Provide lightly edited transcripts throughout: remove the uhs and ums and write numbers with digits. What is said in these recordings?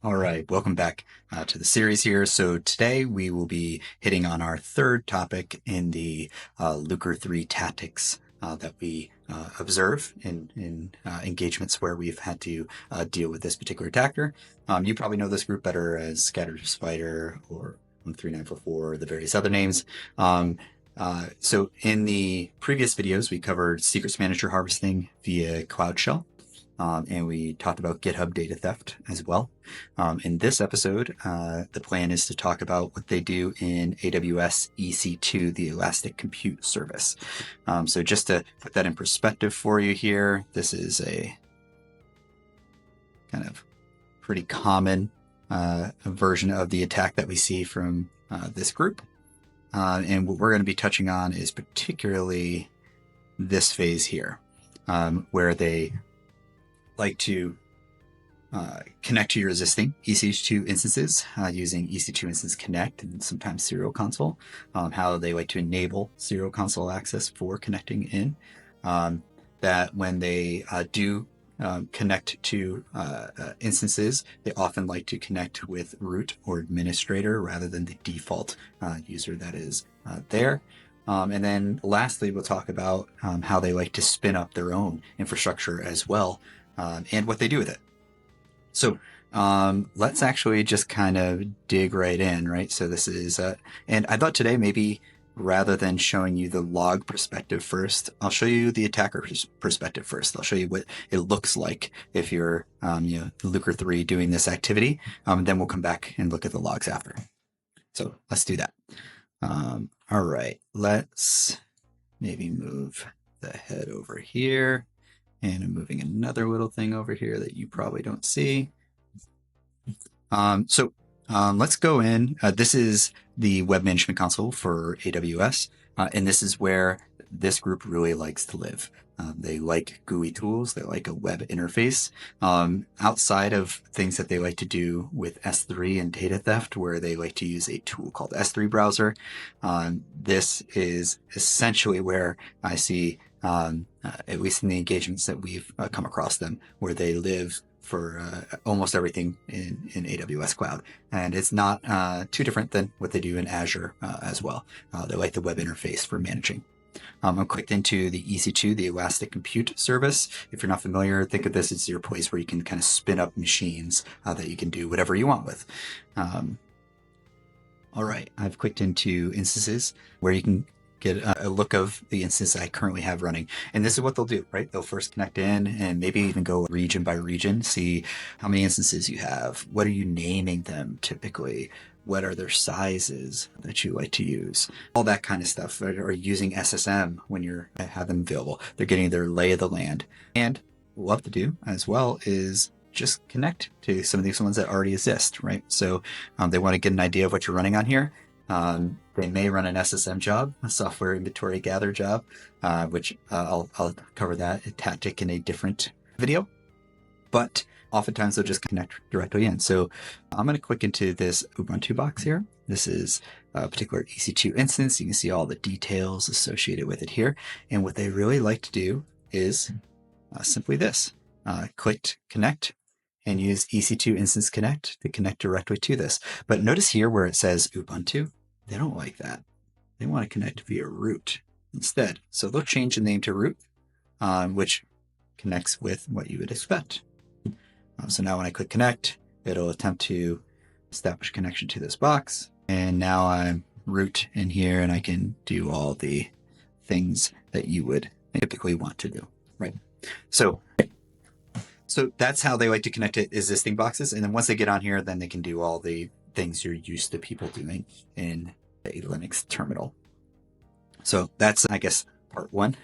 All right, welcome back to the series here. So today we will be hitting on our third topic in the LUCR-3 tactics that we observe in engagements where we've had to deal with this particular attacker. You probably know this group better as Scatter Spider or 13944, the various other names. So in the previous videos, we covered secrets manager harvesting via Cloud Shell. And we talked about GitHub data theft as well. In this episode, the plan is to talk about what they do in AWS EC2, the Elastic Compute Service. So just to put that in perspective for you here, this is a kind of pretty common version of the attack that we see from this group. And what we're going to be touching on is particularly this phase here, where they like to connect to your existing EC2 instances using EC2 Instance Connect and sometimes Serial Console, how they like to enable Serial Console access for connecting in, that when they do connect to instances, they often like to connect with root or administrator rather than the default user that is there. And then lastly, we'll talk about how they like to spin up their own infrastructure as well, and what they do with it. So let's actually just kind of dig right in, right? So this is, and I thought today maybe rather than showing you the log perspective first, I'll show you the attacker perspective first. I'll show you what it looks like if you're, LUCR-3 doing this activity. Then we'll come back and look at the logs after. So let's do that. All right, let's maybe move the head over here. And I'm moving another little thing over here that you probably don't see. Let's go in. This is the web management console for AWS. And this is where this group really likes to live. They like GUI tools. They like a web interface. Outside of things that they like to do with S3 and data theft, where they like to use a tool called S3 Browser. This is essentially where I see at least in the engagements that we've come across them, where they live for almost everything in AWS Cloud. And it's not too different than what they do in Azure as well. They like the web interface for managing. I'm clicked into the EC2, the Elastic Compute Service. If you're not familiar, think of this as your place where you can kind of spin up machines that you can do whatever you want with. All right, I've clicked into instances where you can get a look of the instance I currently have running. And this is what they'll do, right? They'll first connect in and maybe even go region by region, see how many instances you have. What are you naming them typically? What are their sizes that you like to use? All that kind of stuff. Or using SSM when you have them available. They're getting their lay of the land. And what we'll love to do as well is just connect to some of these ones that already exist, right? So they want to get an idea of what you're running on here. They may run an SSM job, a software inventory gather job, which I'll cover that tactic in a different video. But oftentimes they'll just connect directly in. So I'm going to click into this Ubuntu box here. This is a particular EC2 instance. You can see all the details associated with it here. And what they really like to do is simply this. Click connect and use EC2 Instance Connect to connect directly to this. But notice here where it says Ubuntu, they don't like that. They want to connect via root instead. So they'll change the name to root, which connects with what you would expect. So now when I click connect, it'll attempt to establish connection to this box. And now I'm root in here and I can do all the things that you would typically want to do, right? So that's how they like to connect to existing boxes. And then once they get on here, then they can do all the things you're used to people doing in a Linux terminal. So that's, I guess, part one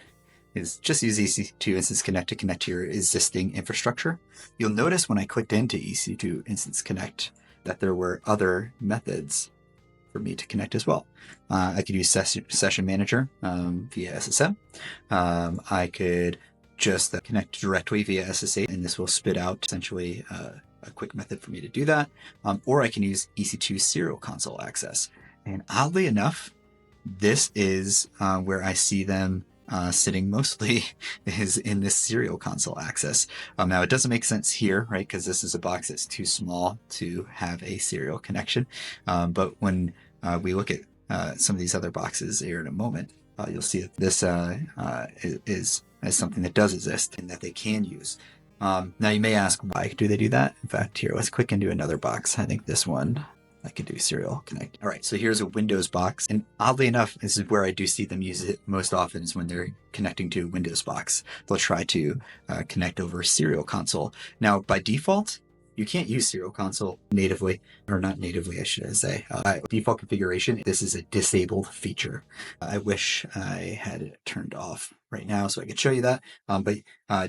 is just use EC2 Instance Connect to connect to your existing infrastructure. You'll notice when I clicked into EC2 Instance Connect that there were other methods for me to connect as well. I could use Session Manager via SSM. I could just connect directly via SSH, and this will spit out essentially a quick method for me to do that. Or I can use EC2 Serial Console access. And oddly enough, this is where I see them sitting mostly is in this serial console access. Now it doesn't make sense here, right? Because this is a box that's too small to have a serial connection. But when we look at some of these other boxes here in a moment, you'll see that this is something that does exist and that they can use. Now you may ask, why do they do that? In fact, here, let's click into another box. I think this one, I can do serial connect. All right, so here's a Windows box. And oddly enough, this is where I do see them use it most often, is when they're connecting to a Windows box. They'll try to connect over a serial console. Now, by default, you can't use serial console natively, or not natively, I should say. Default configuration, this is a disabled feature. I wish I had it turned off right now so I could show you that. But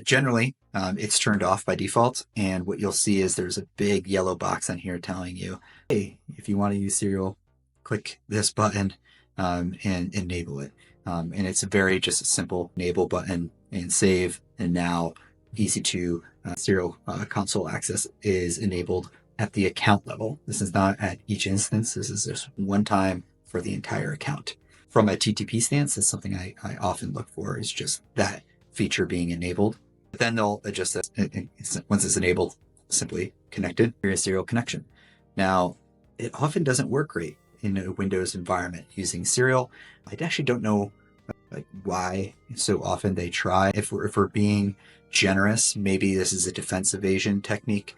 generally, it's turned off by default. And what you'll see is there's a big yellow box on here telling you, hey, if you want to use serial, click this button and enable it. And it's just a simple enable button and save. And now EC2 serial console access is enabled at the account level. This is not at each instance. This is just one time for the entire account. From a TTP stance, that's something I often look for, is just that feature being enabled. But then they'll adjust that. Once it's enabled, simply connected, your serial connection. Now, it often doesn't work great in a Windows environment using serial. I actually don't know why so often they try. If we're being generous, maybe this is a defense evasion technique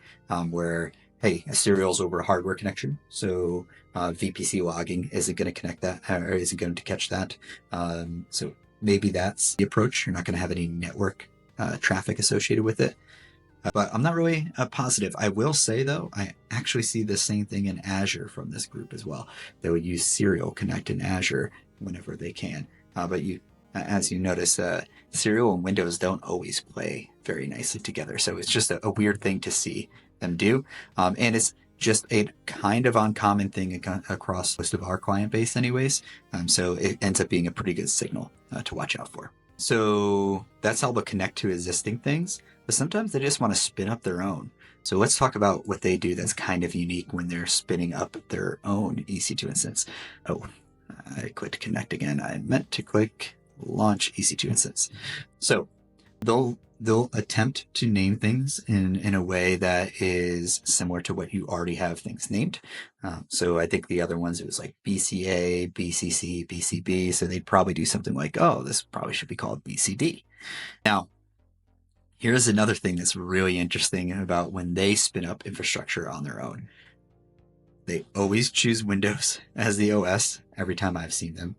where, hey, a serial's over a hardware connection, so VPC logging isn't going to connect that, or isn't going to catch that. So maybe that's the approach. You're not going to have any network traffic associated with it. But I'm not really positive. I will say, though, I actually see the same thing in Azure from this group as well. They would use serial connect in Azure whenever they can. But as you notice, serial and Windows don't always play very nicely together. So it's just a weird thing to see them do. And it's just a kind of uncommon thing across most of our client base anyways. So it ends up being a pretty good signal to watch out for. So that's how they'll connect to existing things. But sometimes they just want to spin up their own. So let's talk about what they do that's kind of unique when they're spinning up their own EC2 instance. Oh, I clicked connect again. I meant to click launch EC2 instance. So they'll attempt to name things in a way that is similar to what you already have things named. So I think the other ones, it was like BCA, BCC, BCB. So they'd probably do something like, oh, this probably should be called BCD. Now, here's another thing that's really interesting about when they spin up infrastructure on their own. They always choose Windows as the OS every time I've seen them.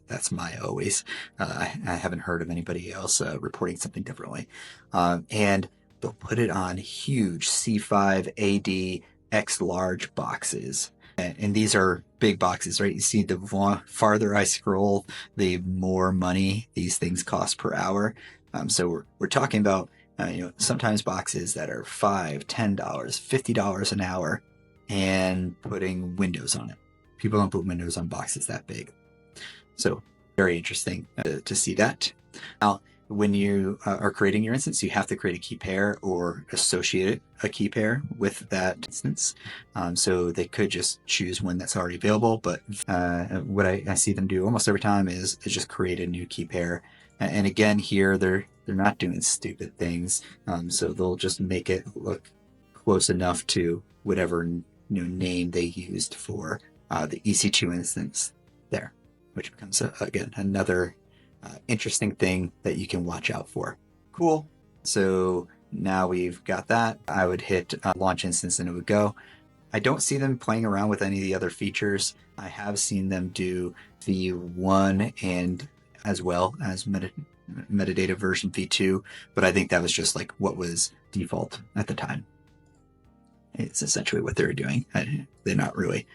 That's my always. I haven't heard of anybody else reporting something differently. And they'll put it on huge C5 AD X large boxes. And these are big boxes, right? You see, the farther I scroll, the more money these things cost per hour. So we're talking about sometimes boxes that are $5, $10, $50 an hour, and putting Windows on it. People don't put Windows on boxes that big. So very interesting to see that. Now, when you are creating your instance, you have to create a key pair or associate a key pair with that instance. So they could just choose one that's already available. But what I see them do almost every time is just create a new key pair. And again, here they're not doing stupid things. So they'll just make it look close enough to whatever name they used for the EC2 instance there, which becomes again another interesting thing that you can watch out for. Cool. So now we've got that. I would hit launch instance and it would go. I don't see them playing around with any of the other features. I have seen them do V1 and as well as metadata version V2, but I think that was just like what was default at the time. It's essentially what they're doing. They're not really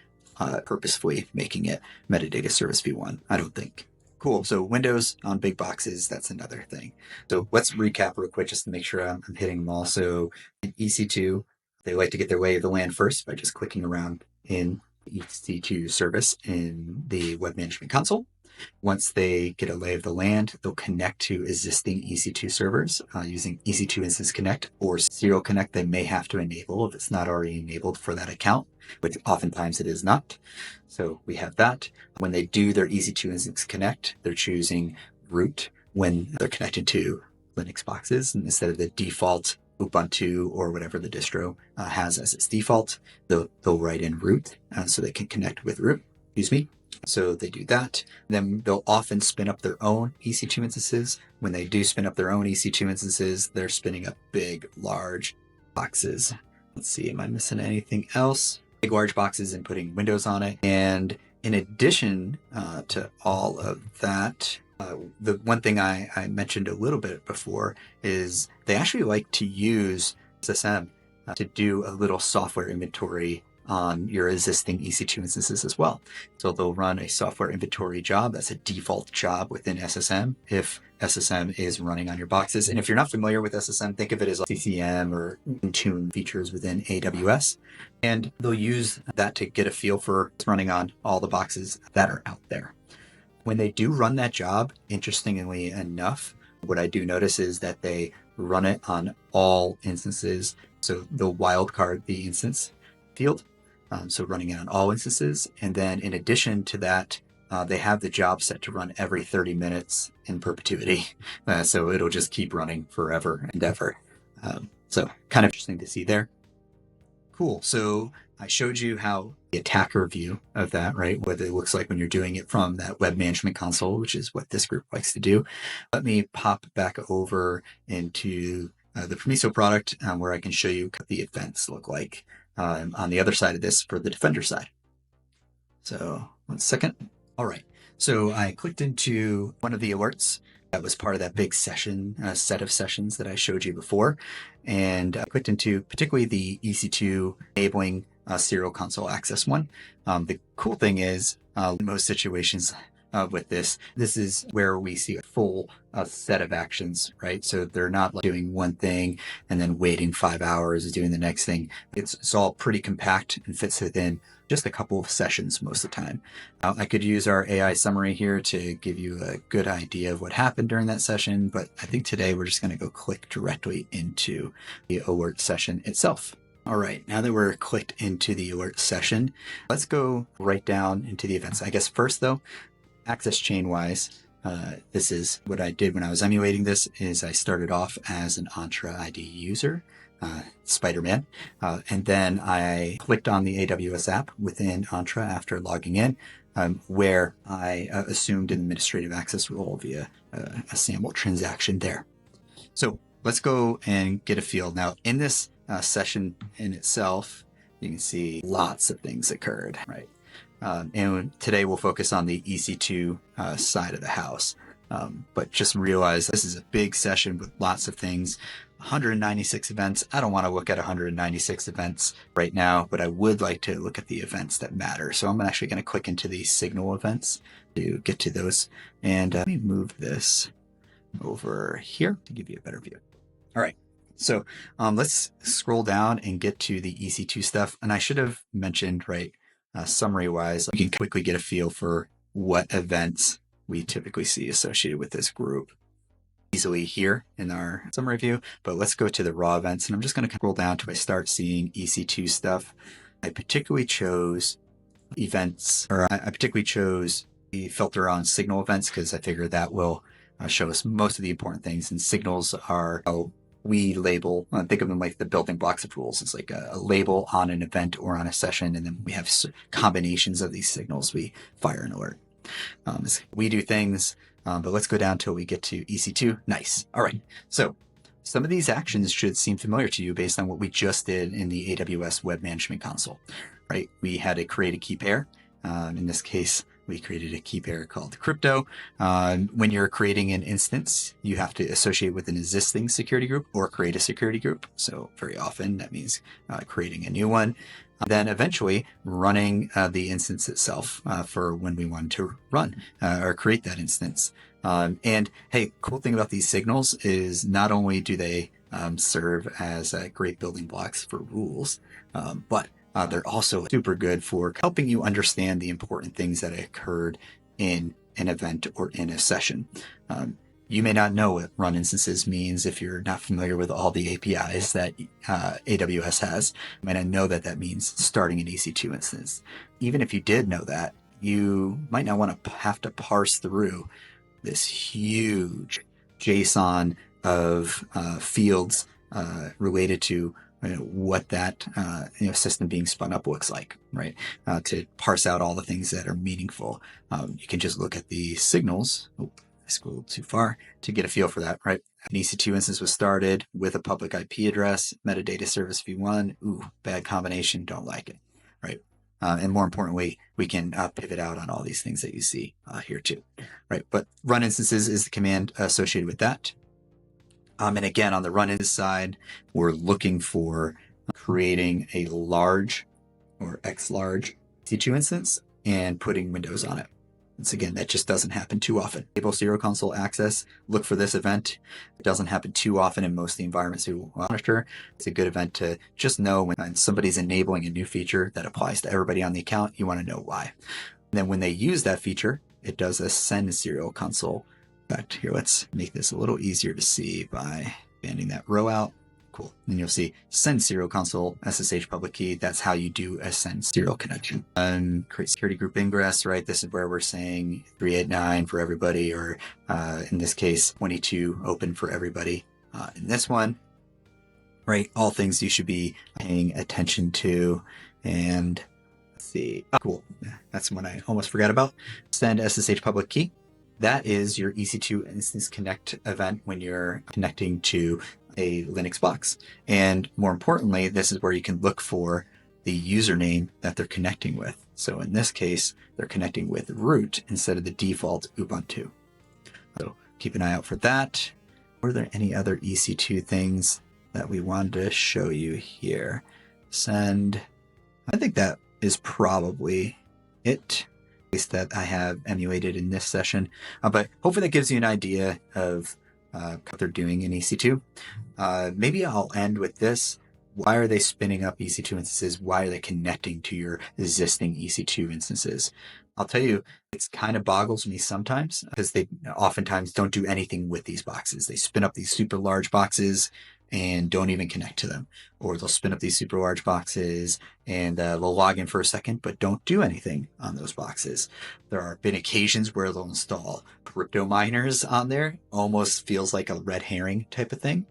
purposefully making it metadata service V1, I don't think. Cool. So Windows on big boxes, that's another thing. So let's recap real quick just to make sure I'm hitting them all. So in EC2, they like to get their lay of the land first by just clicking around in the EC2 service in the web management console. Once they get a lay of the land, they'll connect to existing EC2 servers using EC2 Instance Connect or Serial Connect. They may have to enable if it's not already enabled for that account, which oftentimes it is not. So we have that. When they do their EC2 Instance Connect, they're choosing root when they're connected to Linux boxes, and instead of the default Ubuntu or whatever the distro has as its default, they'll write in root so they can connect with root. Excuse me. So they do that. Then they'll often spin up their own EC2 instances. When they do spin up their own EC2 instances, they're spinning up big, large boxes. Let's see, am I missing anything else? Big, large boxes and putting Windows on it. And in addition to all of that, the one thing I mentioned a little bit before is they actually like to use SSM to do a little software inventory on your existing EC2 instances as well. So they'll run a software inventory job. That's a default job within SSM if SSM is running on your boxes. And if you're not familiar with SSM, think of it as like CCM or Intune features within AWS. And they'll use that to get a feel for what's running on all the boxes that are out there. When they do run that job, interestingly enough, what I do notice is that they run it on all instances. So they'll wildcard the instance field. So running it on all instances. And then in addition to that, they have the job set to run every 30 minutes in perpetuity. So it'll just keep running forever and ever. So kind of interesting to see there. Cool. So I showed you how the attacker view of that, right? What it looks like when you're doing it from that web management console, which is what this group likes to do. Let me pop back over into the Permiso product where I can show you what the events look like on the other side of this for the Defender side. So 1 second. All right. So I clicked into one of the alerts that was part of that big session, set of sessions that I showed you before. And I clicked into particularly the EC2 enabling serial console access one. The cool thing is in most situations with this is where we see a full set of actions, right? So they're not like doing one thing and then waiting 5 hours doing the next thing. It's all pretty compact and fits within just a couple of sessions most of the time. I could use our AI summary here to give you a good idea of what happened during that session, but I think today we're just going to go click directly into the alert session itself. All right, now that we're clicked into the alert session, let's go right down into the events. I guess first though, access chain wise, this is what I did when I was emulating this is I started off as an Entra ID user, Spider-Man, and then I clicked on the AWS app within Entra after logging in, where I assumed an administrative access role via a SAML transaction there. So let's go and get a feel. Now in this session in itself, you can see lots of things occurred, right? And today we'll focus on the EC2 side of the house. But just realize this is a big session with lots of things, 196 events. I don't want to look at 196 events right now, but I would like to look at the events that matter. So I'm actually going to click into the signal events to get to those. And let me move this over here to give you a better view. All right. So let's scroll down and get to the EC2 stuff. And I should have mentioned, right, summary wise, you can quickly get a feel for what events we typically see associated with this group easily here in our summary view. But let's go to the raw events, and I'm just going to scroll down till I start seeing EC2 stuff. I particularly chose events, or I particularly chose the filter on signal events because I figure that will show us most of the important things. And signals are we label, think of them like the building blocks of rules. It's like a label on an event or on a session, and then we have combinations of these signals. We fire an alert. We do things, but let's go down till we get to EC2. Nice. All right. So some of these actions should seem familiar to you based on what we just did in the AWS Web Management Console, right? We had to create a key pair. In this case, we created a key pair called crypto. When you're creating an instance, you have to associate with an existing security group or create a security group. So very often that means creating a new one. Then eventually running the instance itself for when we want to run or create that instance. And hey, cool thing about these signals is not only do they serve as great building blocks for rules, but they're also super good for helping you understand the important things that occurred in an event or in a session. You may not know what run instances means if you're not familiar with all the APIs that AWS has. You might not know that that means starting an EC2 instance. Even if you did know that, you might not want to have to parse through this huge JSON of fields related to what that system being spun up looks like, right? To parse out all the things that are meaningful. You can just look at the signals. Oh, I scrolled too far to get a feel for that, right? An EC2 instance was started with a public IP address, metadata service v1. Ooh, bad combination, don't like it, right? And more importantly, we can pivot out on all these things that you see here too, right? But run instances is the command associated with that. And again, on the run instance side, we're looking for creating a large or X large EC2 instance and putting Windows on it. Once again, that just doesn't happen too often. Enable serial console access, look for this event. It doesn't happen too often in most of the environments we monitor. It's a good event to just know when somebody's enabling a new feature that applies to everybody on the account, you want to know why. And then when they use that feature, it does a send serial console effect. Here, let's make this a little easier to see by expanding that row out. Cool. And you'll see send serial console SSH public key. That's how you do a send serial connection. And create security group ingress, right? This is where we're saying 389 for everybody, or in this case, 22 open for everybody. In this one, right? All things you should be paying attention to. And let's see. Oh, cool. That's one I almost forgot about. Send SSH public key. That is your EC2 Instance Connect event when you're connecting to a Linux box. And more importantly, this is where you can look for the username that they're connecting with. So in this case, they're connecting with root instead of the default Ubuntu. So keep an eye out for that. Were there any other EC2 things that we wanted to show you here? Send. I think that is probably it that I have emulated in this session. But hopefully that gives you an idea of what they're doing in EC2. Maybe I'll end with this. Why are they spinning up EC2 instances? Why are they connecting to your existing EC2 instances? I'll tell you, it's kind of boggles me sometimes because they oftentimes don't do anything with these boxes. They spin up these super large boxes and don't even connect to them. Or they'll spin up these super large boxes and they'll log in for a second, but don't do anything on those boxes. There have been occasions where they'll install crypto miners on there. Almost feels like a red herring type of thing.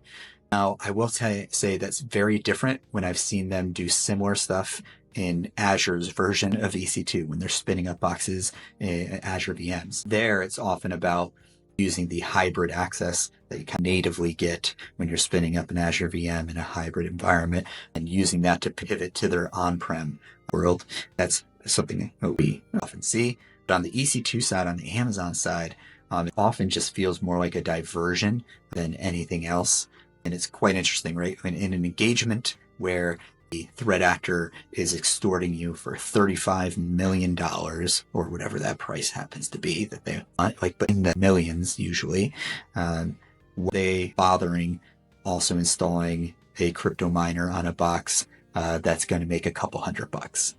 Now, I will say that's very different when I've seen them do similar stuff in Azure's version of EC2 when they're spinning up boxes in Azure VMs. There, it's often about using the hybrid access that you can natively get when you're spinning up an Azure VM in a hybrid environment and using that to pivot to their on-prem world. That's something that we often see. But on the EC2 side, on the Amazon side, it often just feels more like a diversion than anything else. And it's quite interesting, right? In an engagement where the threat actor is extorting you for $35 million or whatever that price happens to be that they want, like, but in the millions usually, they bothering also installing a crypto miner on a box that's going to make a couple $100.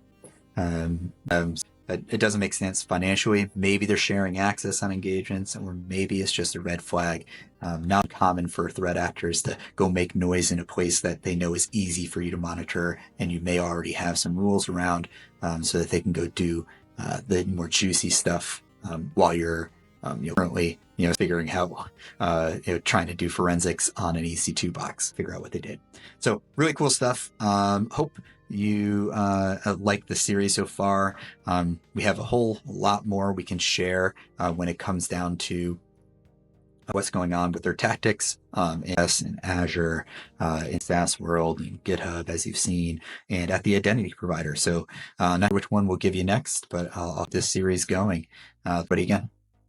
It doesn't make sense financially. Maybe they're sharing access on engagements, or maybe it's just a red flag. Not common for threat actors to go make noise in a place that they know is easy for you to monitor, and you may already have some rules around so that they can go do the more juicy stuff while you're currently figuring out trying to do forensics on an EC2 box, figure out what they did. So really cool stuff. Hope you like the series so far. We have a whole lot more we can share when it comes down to what's going on with their tactics in Azure, in SaaS world, in GitHub, as you've seen, and at the identity provider. So not which one we'll give you next, but I'll this series going. But again,